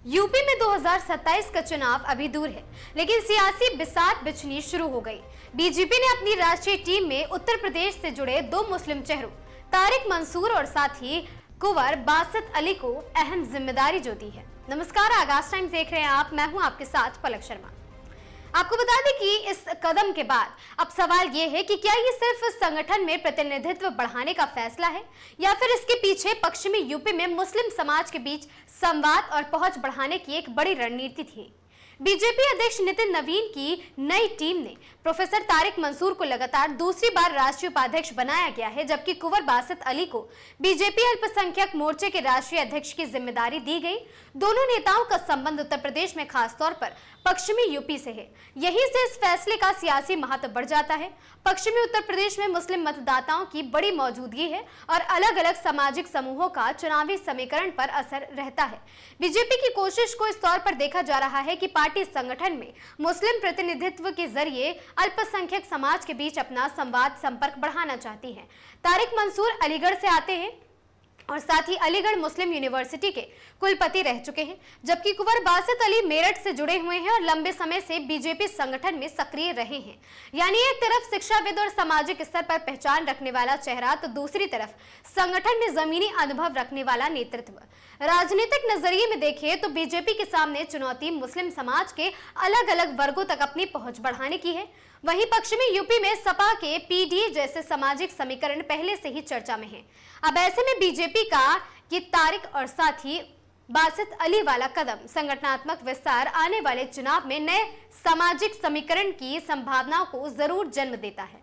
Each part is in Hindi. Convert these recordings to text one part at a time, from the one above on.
यूपी में 2027 का चुनाव अभी दूर है, लेकिन सियासी बिसात बिछनी शुरू हो गई। बीजेपी ने अपनी राष्ट्रीय टीम में उत्तर प्रदेश से जुड़े दो मुस्लिम चेहरों तारिक मंसूर और साथ ही कुंवर बासित अली को अहम जिम्मेदारी जो दी है। नमस्कार, आगाज टाइम्स देख रहे हैं आप, मैं हूं आपके साथ पलक शर्मा। आपको बता दें कि इस कदम के बाद अब सवाल ये है कि क्या ये सिर्फ संगठन में प्रतिनिधित्व बढ़ाने का फैसला है या फिर इसके पीछे पश्चिमी यूपी में मुस्लिम समाज के बीच संवाद और पहुंच बढ़ाने की एक बड़ी रणनीति थी। बीजेपी अध्यक्ष नितिन नवीन की नई टीम ने प्रोफेसर तारिक मंसूर को लगातार दूसरी बार राष्ट्रीय उपाध्यक्ष बनाया गया है, जबकि कुंवर बासित अली को बीजेपी अल्पसंख्यक मोर्चे के राष्ट्रीय अध्यक्ष की जिम्मेदारी दी गई। दोनों नेताओं का संबंध उत्तर प्रदेश में खासतौर पर पश्चिमी यूपी से है। यहीं से इस फैसले का सियासी महत्व बढ़ जाता है। पश्चिमी उत्तर प्रदेश में मुस्लिम मतदाताओं की बड़ी मौजूदगी है और अलग अलग सामाजिक समूहों का चुनावी समीकरण पर असर रहता है। बीजेपी की कोशिश को इस तौर पर देखा जा रहा है कि पार्टी संगठन में मुस्लिम प्रतिनिधित्व के जरिए अल्पसंख्यक समाज के बीच अपना संवाद संपर्क बढ़ाना चाहती है। तारिक मंसूर अलीगढ़ से आते हैं और साथ ही अलीगढ़ मुस्लिम यूनिवर्सिटी के कुलपति रह चुके हैं, जबकि कुंवर बासित अली मेरठ से जुड़े हुए हैं और लंबे समय से बीजेपी संगठन में सक्रिय रहे हैं। यानी एक तरफ शिक्षाविद और सामाजिक स्तर पर पहचान रखने वाला चेहरा, तो दूसरी तरफ संगठन में जमीनी अनुभव रखने वाला नेतृत्व। राजनीतिक नजरिए में देखें तो बीजेपी के सामने चुनौती मुस्लिम समाज के अलग अलग वर्गों तक अपनी पहुंच बढ़ाने की है। वहीं पश्चिमी यूपी में सपा के पीडीए जैसे सामाजिक समीकरण पहले से ही चर्चा में हैं। अब ऐसे में बीजेपी का ये तारिक और साथ ही बासित अली वाला कदम संगठनात्मक विस्तार आने वाले चुनाव में नए सामाजिक समीकरण की संभावनाओं को जरूर जन्म देता है।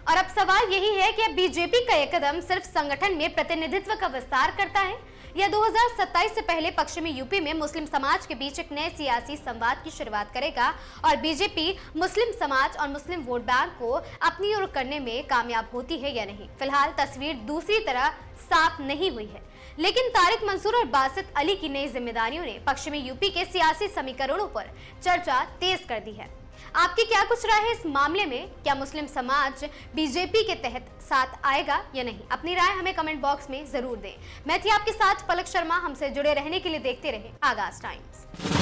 और अब सवाल यही है कि अब बीजेपी का यह कदम सिर्फ संगठन में प्रतिनिधित्व का विस्तार करता है या 2027 से पहले पश्चिमी यूपी में मुस्लिम समाज के बीच एक नए सियासी संवाद की शुरुआत करेगा और बीजेपी मुस्लिम समाज और मुस्लिम वोट बैंक को अपनी ओर करने में कामयाब होती है या नहीं। फिलहाल तस्वीर दूसरी तरह साफ नहीं हुई है, लेकिन तारिक मंसूर और बासित अली की नई जिम्मेदारियों ने पश्चिमी यूपी के सियासी समीकरणों पर चर्चा तेज कर दी है। आपकी क्या कुछ राय है इस मामले में? क्या मुस्लिम समाज बीजेपी के तहत साथ आएगा या नहीं? अपनी राय हमें कमेंट बॉक्स में जरूर दें। मैं थी आपके साथ पलक शर्मा। हमसे जुड़े रहने के लिए देखते रहें आगाज टाइम्स।